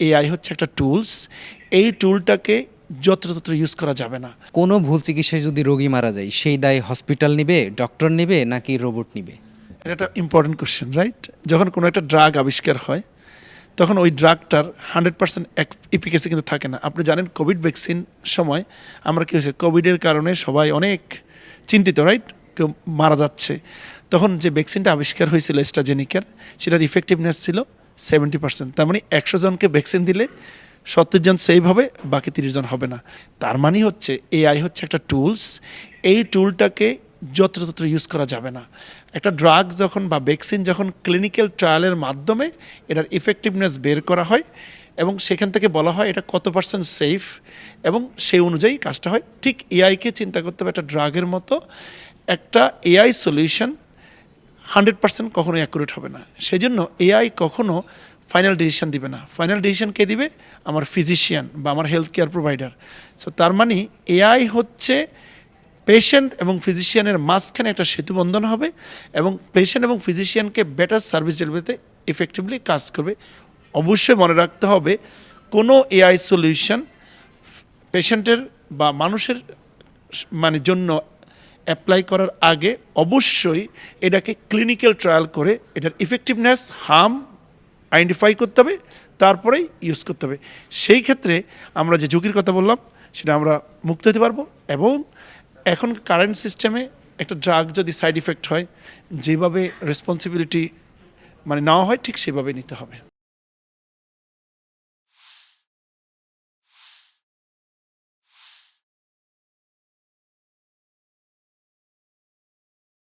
AI হচ্ছে একটা tools. এই টুলটাকে যত্রতত্র ইউজ করা যাবে না। কোনো ভুল চিকিৎসায় যদি রোগী মারা যায় সেই দায় হসপিটাল নিবে, ডক্টর নিবে নাকি রোবট নিবে? এটা একটা ইম্পর্টেন্ট কোশ্চেন, রাইট? যখন কোনো একটা ড্রাগ আবিষ্কার হয় তখন ওই ড্রাগটার 100% এফিকাসি কিন্তু থাকে না। আপনি জানেন কোভিড ভ্যাকসিন সময় আমরা কী হয়েছে, কোভিডের কারণে সবাই অনেক চিন্তিত, রাইট? কেউ মারা যাচ্ছে। তখন যে ভ্যাকসিনটা আবিষ্কার হয়েছিল অ্যাস্ট্রাজেনিকার, সেটার ইফেক্টিভনেস ছিল 70%। তার মানে 100 জনকে ভ্যাকসিন দিলে 70 জন সেভ হবে, বাকি 30 জন হবে না। তার মানে হচ্ছে এআই হচ্ছে একটা টুলস। এই টুলটাকে যত্রতত্র ইউজ করা যাবে না। একটা ড্রাগ যখন বা ভ্যাকসিন যখন ক্লিনিক্যাল ট্রায়ালের মাধ্যমে এটার ইফেক্টিভনেস বের করা হয় এবং সেখান থেকে বলা হয় এটা কত পার্সেন্ট সেফ এবং সেই অনুযায়ী কাজটা হয়। ঠিক এআইকে চিন্তা করতে হবে একটা ড্রাগের মতো। একটা এআই সলিউশন 100% কখনোই অ্যাকুরেট হবে না। সেই জন্য এআই কখনো ফাইনাল ডিসিশন দিবে না। ফাইনাল ডিসিশন কে দিবে? আমার ফিজিশিয়ান বা আমার হেলথ কেয়ার প্রোভাইডার। সো তার মানে এআই হচ্ছে পেশেন্ট এবং ফিজিশিয়ানের মাঝখানে একটা সেতুবন্ধন হবে এবং পেশেন্ট এবং ফিজিশিয়ানকে বেটার সার্ভিস ডেলিভারিতে ইফেক্টিভলি কাজ করবে। অবশ্যই মনে রাখতে হবে কোনো এআই সলিউশন পেশেন্টের বা মানুষের জন্য অ্যাপ্লাই করার আগে অবশ্যই এটাকে ক্লিনিক্যাল ট্রায়াল করে এটার ইফেক্টিভনেস হার্ম আইডেন্টিফাই করতে হবে, তারপরেই ইউজ করতে হবে। সেই ক্ষেত্রে আমরা যে ঝুঁকির কথা বললাম সেটা আমরা মুক্ত হতে পারবো। এবং এখন কারেন্ট সিস্টেমে একটা ড্রাগ যদি সাইড ইফেক্ট হয়, যেভাবে রেসপন্সিবিলিটি নেওয়া হয় ঠিক সেভাবে নিতে হবে।